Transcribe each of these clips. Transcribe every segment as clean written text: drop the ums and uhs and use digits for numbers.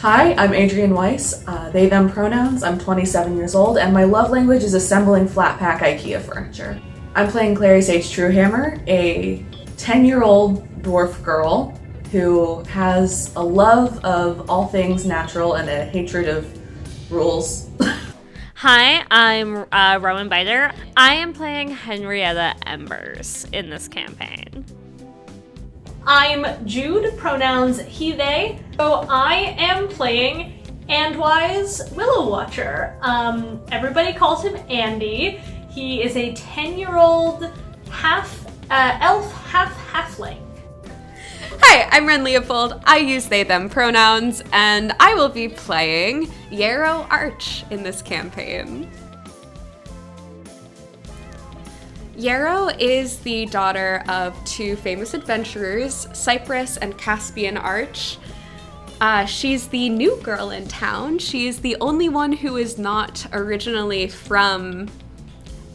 Hi, I'm Adrien Weiss, they, them pronouns. I'm 27 years old, and my love language is assembling flat-pack IKEA furniture. I'm playing Clary Sage Truehammer, a 10-year-old dwarf girl who has a love of all things natural and a hatred of rules. Hi, I'm Rowan Beiter. I am playing Henrietta Embers in this campaign. I'm Jude, pronouns he, they. So I am playing Andwise, Willow-Watcher. Everybody calls him Andy. He is a 10-year-old half elf, half halfling. Hi, I'm Wren Leopold. I use they, them pronouns, and I will be playing Yarrow Arch in this campaign. Yarrow is the daughter of two famous adventurers, Cypress and Caspian Arch. She's the new girl in town. She's the only one who is not originally from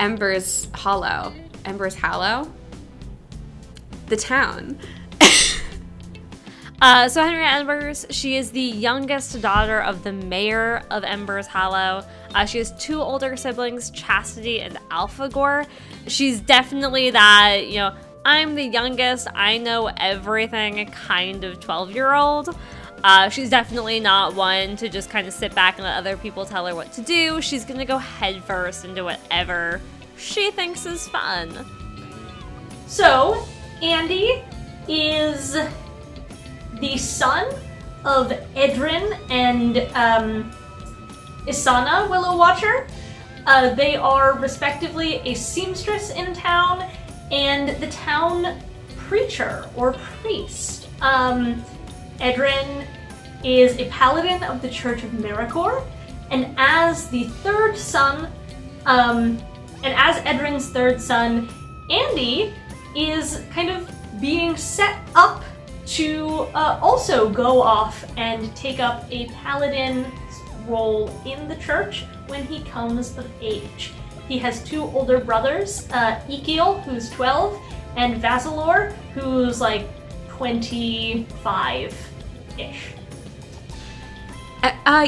Embers Hollow. Embers Hollow? The town. So Henrietta Embers, she is the youngest daughter of the mayor of Embers Hollow. She has two older siblings, Chastity and Alphagor. She's definitely that, I'm the youngest, I know everything kind of 12-year-old. She's definitely not one to just kind of sit back and let other people tell her what to do. She's gonna go headfirst into whatever she thinks is fun. So, Andy is the son of Adrien and Isana Willow-Watcher. They are respectively a seamstress in town and the town preacher or priest. Adrien is a paladin of the Church of Miracor, and as the third son, and as Adrien's third son, Andy is kind of being set up to also go off and take up a paladin role in the church when he comes of age. He has two older brothers, Ekiel, who's 12, and Vasilor, who's like 25-ish.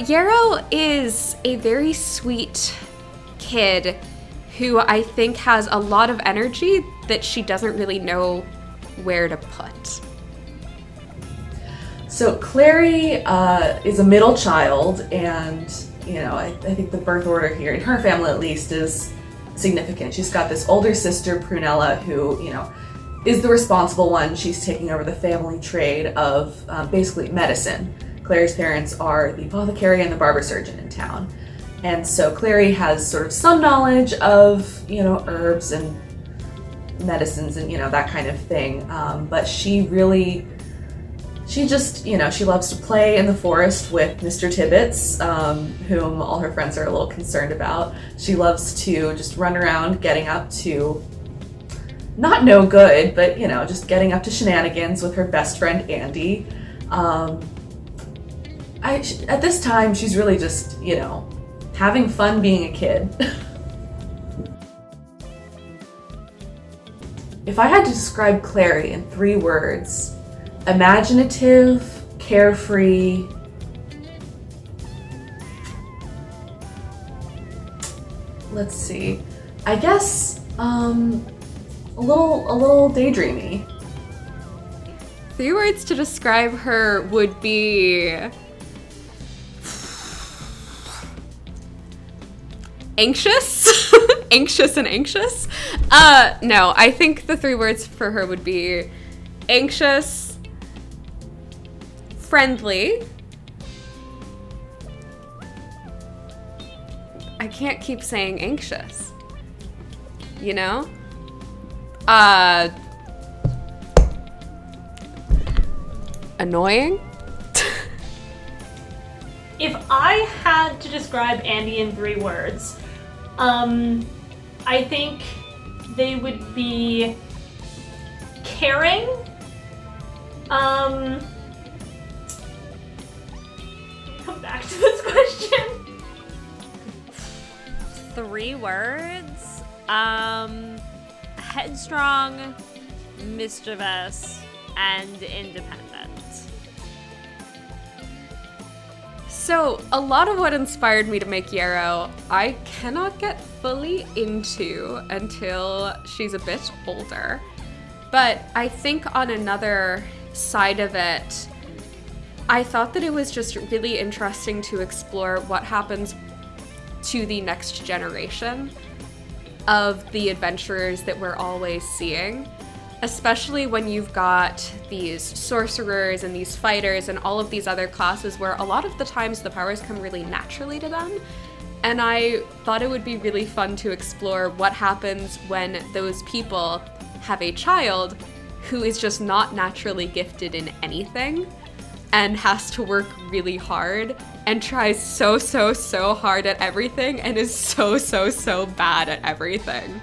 Yarrow is a very sweet kid who I think has a lot of energy that she doesn't really know where to put. So Clary is a middle child, and I think the birth order here, in her family at least, is significant. She's got this older sister, Prunella, who, is the responsible one. She's taking over the family trade of basically medicine. Clary's parents are the apothecary and the barber surgeon in town. And so Clary has sort of some knowledge of, herbs and medicines and, that kind of thing. But she just, she loves to play in the forest with Mr. Tibbets, whom all her friends are a little concerned about. She loves to just run around getting up to, not no good, but, just getting up to shenanigans with her best friend, Andy. At this time, she's really just, having fun being a kid. If I had to describe Clary in 3 words, imaginative, carefree, let's see, I guess a little daydreamy. 3 words to describe her would be anxious. Anxious and anxious. No, I think the 3 words for her would be anxious, friendly. I can't keep saying anxious. Annoying. If I had to describe Andy in 3 words, I think they would be caring, come back to this question. 3 words. Headstrong, mischievous, and independent. So, a lot of what inspired me to make Yarrow, I cannot get fully into until she's a bit older. But I think on another side of it, I thought that it was just really interesting to explore what happens to the next generation of the adventurers that we're always seeing. Especially when you've got these sorcerers and these fighters and all of these other classes where a lot of the times the powers come really naturally to them. And I thought it would be really fun to explore what happens when those people have a child who is just not naturally gifted in anything and has to work really hard and tries so hard at everything and is so bad at everything.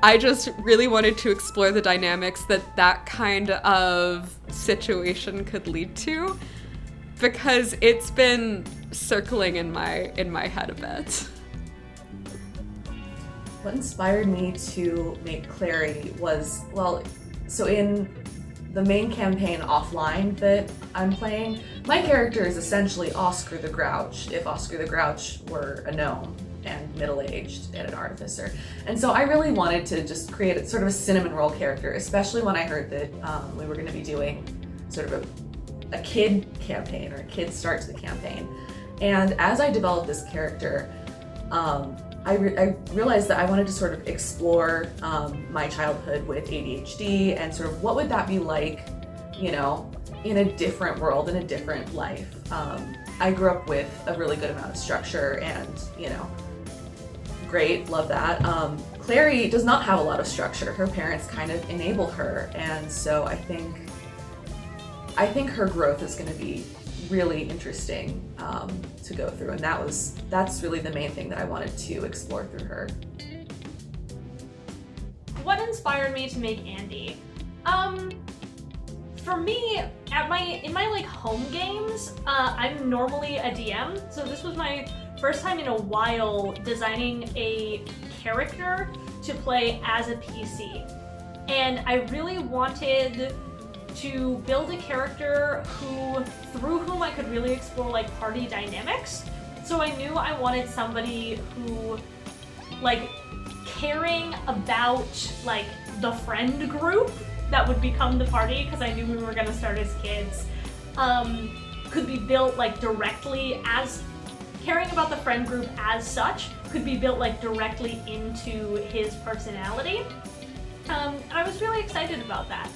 I just really wanted to explore the dynamics that kind of situation could lead to, because it's been circling in my head a bit. What inspired me to make Clary was, so in the main campaign offline that I'm playing, my character is essentially Oscar the Grouch, if Oscar the Grouch were a gnome and middle-aged and an artificer. And so I really wanted to just create sort of a cinnamon roll character, especially when I heard that we were going to be doing sort of a kid campaign, or a kid start to the campaign. And as I developed this character, I realized that I wanted to sort of explore my childhood with ADHD and sort of what would that be like, you know, in a different world, in a different life. I grew up with a really good amount of structure and, you know, great, love that. Clary does not have a lot of structure. Her parents kind of enable her, and so I think her growth is going to be really interesting to go through, and that's really the main thing that I wanted to explore through her. What inspired me to make Andy? For me, in my like home games, I'm normally a DM, so this was my first time in a while designing a character to play as a PC. And I really wanted to build a character through whom I could really explore like party dynamics. So I knew I wanted somebody who, like, caring about like the friend group that would become the party, because I knew we were gonna start as kids, could be built like directly as caring about the friend group as such, could be built like directly into his personality. I was really excited about that.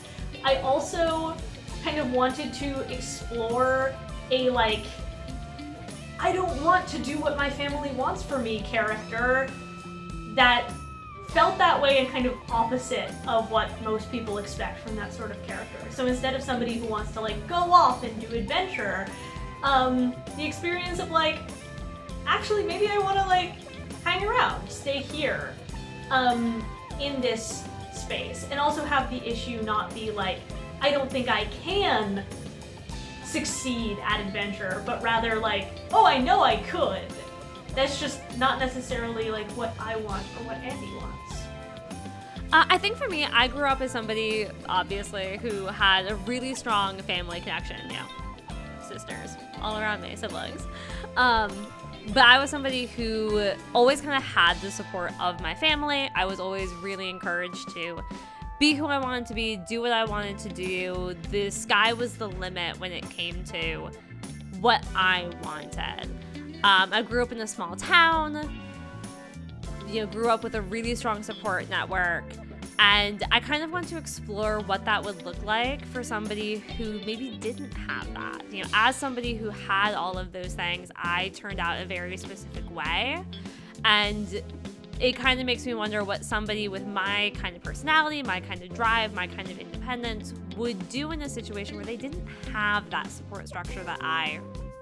I also kind of wanted to explore a like, I don't want to do what my family wants for me character that felt that way and kind of opposite of what most people expect from that sort of character. So instead of somebody who wants to like go off and do adventure, the experience of like, actually maybe I want to like hang around, stay here in this space, and also have the issue not be like, I don't think I can succeed at adventure, but rather like, oh, I know I could. That's just not necessarily like what I want or what Andy wants. I think for me, I grew up as somebody, obviously, who had a really strong family connection. You know, sisters all around me, siblings. But I was somebody who always kind of had the support of my family. I was always really encouraged to be who I wanted to be, do what I wanted to do. The sky was the limit when it came to what I wanted. I grew up in a small town, you know, grew up with a really strong support network, and I kind of want to explore what that would look like for somebody who maybe didn't have that. You know, as somebody who had all of those things, I turned out a very specific way, and it kind of makes me wonder what somebody with my kind of personality, my kind of drive, my kind of independence would do in a situation where they didn't have that support structure that I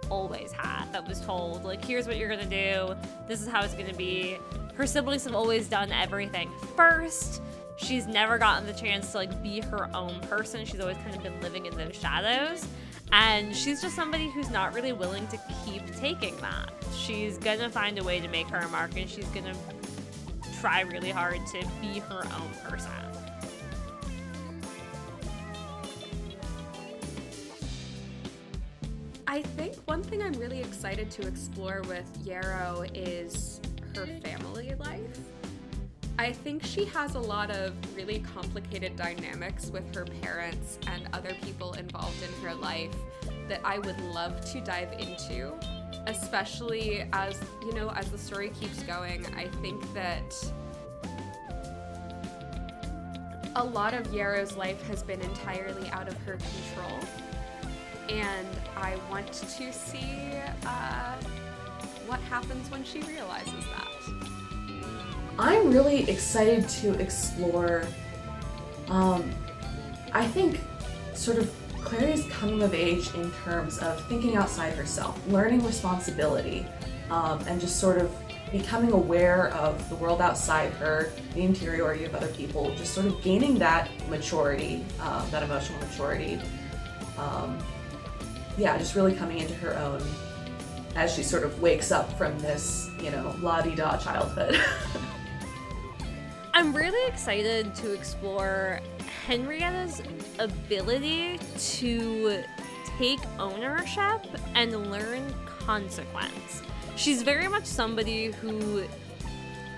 always had, that was told, like, here's what you're gonna do, this is how it's gonna be. Her siblings have always done everything first. She's never gotten the chance to like be her own person. She's always kind of been living in those shadows, and she's just somebody who's not really willing to keep taking that. She's gonna find a way to make her mark, and she's gonna try really hard to be her own person. I think one thing I'm really excited to explore with Yarrow is her family life. I think she has a lot of really complicated dynamics with her parents and other people involved in her life that I would love to dive into, especially as the story keeps going. I think that a lot of Yarrow's life has been entirely out of her control, and I want to see what happens when she realizes that. I'm really excited to explore, I think, sort of Clary's coming of age in terms of thinking outside herself, learning responsibility, and just sort of becoming aware of the world outside her, the interiority of other people, just sort of gaining that maturity, that emotional maturity. Just really coming into her own as she sort of wakes up from this, la-di-da childhood. I'm really excited to explore Henrietta's ability to take ownership and learn consequence. She's very much somebody who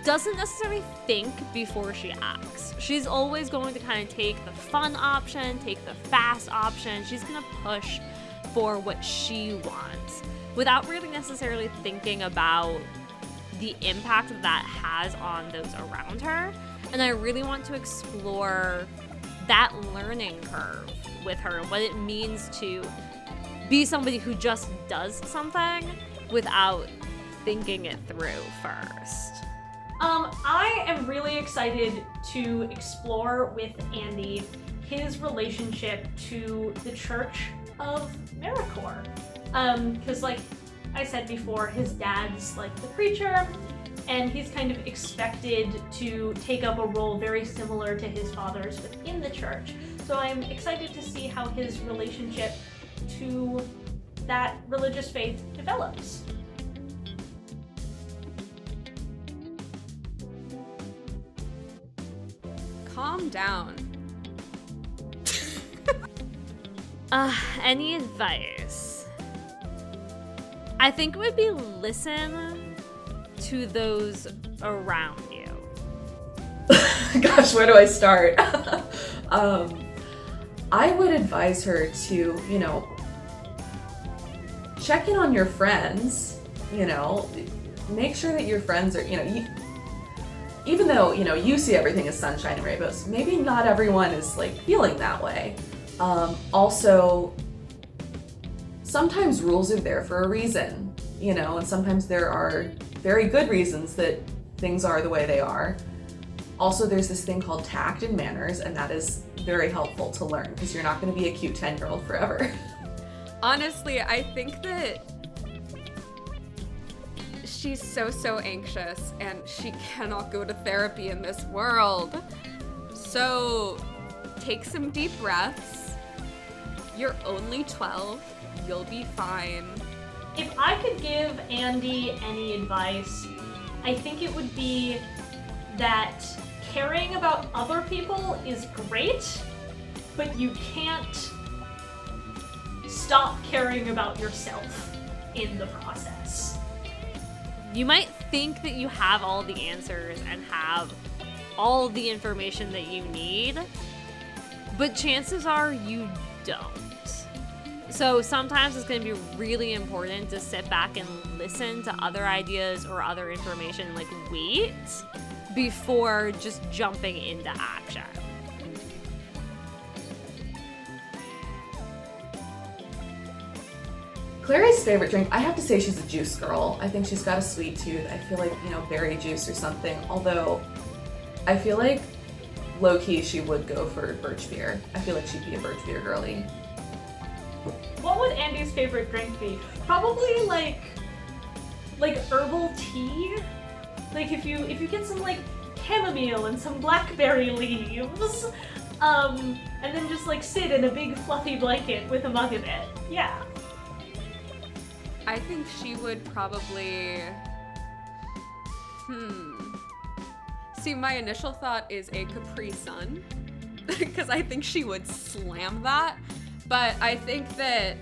doesn't necessarily think before she acts. She's always going to kind of take the fun option, take the fast option. She's going to push for what she wants without really necessarily thinking about the impact that has on those around her. And I really want to explore that learning curve with her, what it means to be somebody who just does something without thinking it through first. I am really excited to explore with Andy his relationship to the Church of Maricor. Because like I said before, his dad's like the preacher, and he's kind of expected to take up a role very similar to his father's within the church. So I'm excited to see how his relationship to that religious faith develops. Calm down. Any advice? I think it would be listen to those around you. Gosh, where do I start? I would advise her to, check in on your friends, make sure that your friends are, even though, you see everything as sunshine and rainbows, maybe not everyone is like feeling that way. Also, sometimes rules are there for a reason, and sometimes there are very good reasons that things are the way they are. Also, there's this thing called tact and manners, and that is very helpful to learn because you're not going to be a cute 10-year-old forever. Honestly, I think that she's so anxious and she cannot go to therapy in this world. So take some deep breaths. You're only 12. You'll be fine. If I could give Andy any advice, I think it would be that caring about other people is great, but you can't stop caring about yourself in the process. You might think that you have all the answers and have all the information that you need, but chances are you don't. So sometimes it's going to be really important to sit back and listen to other ideas or other information, like wait, before just jumping into action. Clary's favorite drink, I have to say she's a juice girl. I think she's got a sweet tooth. I feel like, berry juice or something. Although, I feel like low-key she would go for birch beer. I feel like she'd be a birch beer girly. What would Andy's favorite drink be? Probably like herbal tea. Like if you get some like chamomile and some blackberry leaves, and then just like sit in a big fluffy blanket with a mug of it. Yeah. I think she would probably... See, my initial thought is a Capri Sun, because I think she would slam that. But I think that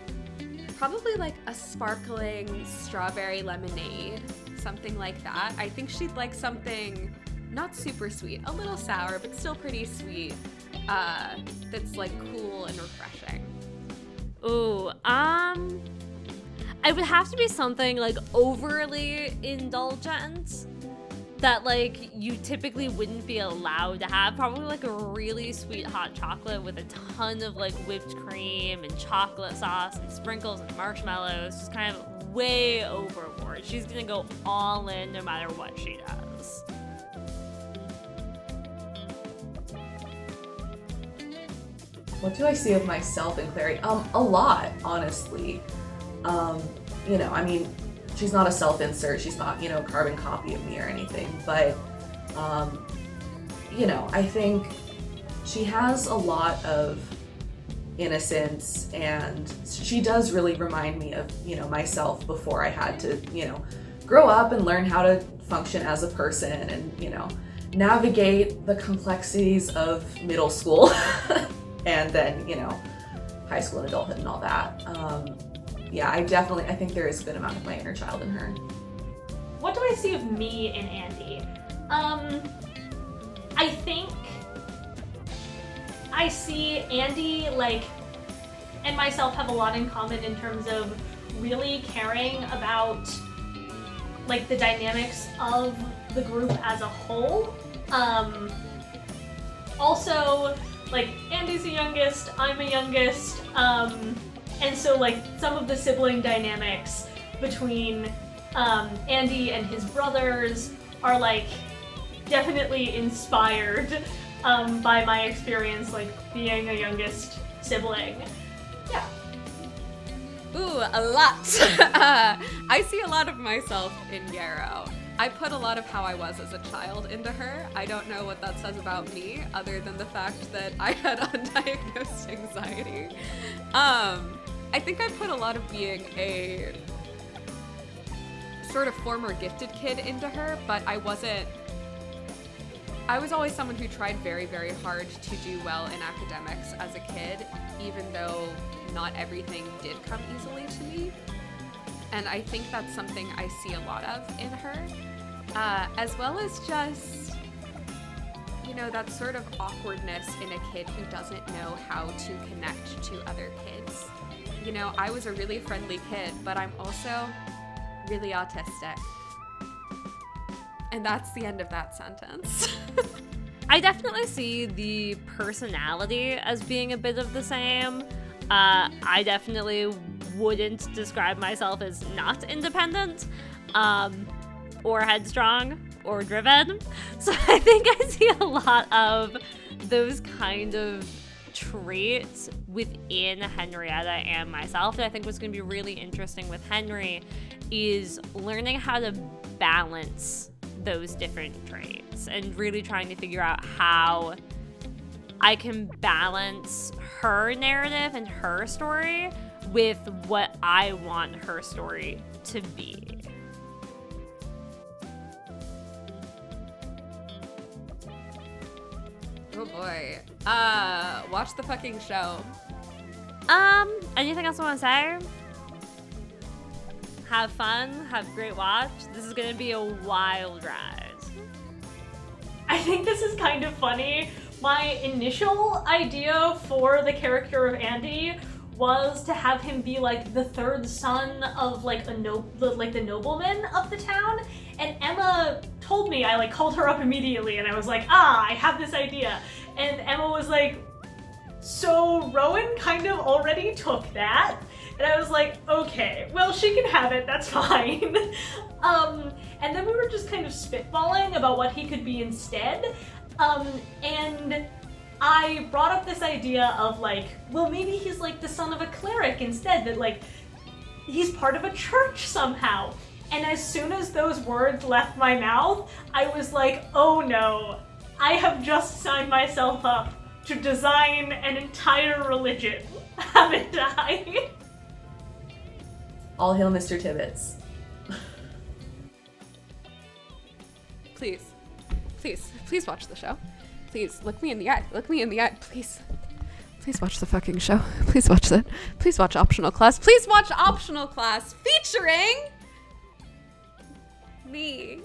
Probably like a sparkling strawberry lemonade, something like that. I think she'd like something not super sweet, a little sour, but still pretty sweet, that's like cool and refreshing. Ooh, it would have to be something like overly indulgent that like you typically wouldn't be allowed to have. Probably like a really sweet hot chocolate with a ton of like whipped cream and chocolate sauce and sprinkles and marshmallows. Just kind of way overboard. She's gonna go all in no matter what she does. What do I see of myself in Clary? A lot, honestly. I mean, she's not a self-insert, she's not, carbon copy of me or anything, but, I think she has a lot of innocence, and she does really remind me of, myself before I had to, grow up and learn how to function as a person and, navigate the complexities of middle school and then, high school and adulthood and all that. I think there is a good amount of my inner child in her. What do I see of me in Andy? I think I see Andy, and myself have a lot in common in terms of really caring about, the dynamics of the group as a whole. Also, Andy's the youngest, I'm a youngest, and so, some of the sibling dynamics between Andy and his brothers are, definitely inspired by my experience, being a youngest sibling. Yeah. Ooh, a lot. I see a lot of myself in Yarrow. I put a lot of how I was as a child into her. I don't know what that says about me, other than the fact that I had undiagnosed anxiety. I think I put a lot of being a sort of former gifted kid into her, but I was always someone who tried very, very hard to do well in academics as a kid, even though not everything did come easily to me. And I think that's something I see a lot of in her, as well as just, that sort of awkwardness in a kid who doesn't know how to connect to other kids. I was a really friendly kid, but I'm also really autistic. And that's the end of that sentence. I definitely see the personality as being a bit of the same. I definitely wouldn't describe myself as not independent, or headstrong, or driven. So I think I see a lot of those kind of traits within Henrietta and myself. And I think what's going to be really interesting with Henry is learning how to balance those different traits and really trying to figure out how I can balance her narrative and her story with what I want her story to be. Oh boy. Watch the fucking show. Anything else I want to say? Have fun, have a great watch. This is gonna be a wild ride. I think this is kind of funny. My initial idea for the character of Andy was to have him be the third son of the nobleman of the town. And Emma told me, I called her up immediately and I was like, I have this idea. And Emma was like, so Rowan kind of already took that. And I was like, okay, well, she can have it, that's fine. And then we were just kind of spitballing about what he could be instead. And I brought up this idea of well, maybe he's the son of a cleric instead, that he's part of a church somehow. And as soon as those words left my mouth, I was like, oh no, I have just signed myself up to design an entire religion, haven't I? All hail Mr. Tibbets. Please watch the show. Please, look me in the eye. Look me in the eye, please. Please watch the fucking show. Please watch it. Please watch Optional Class. Please watch Optional Class featuring me.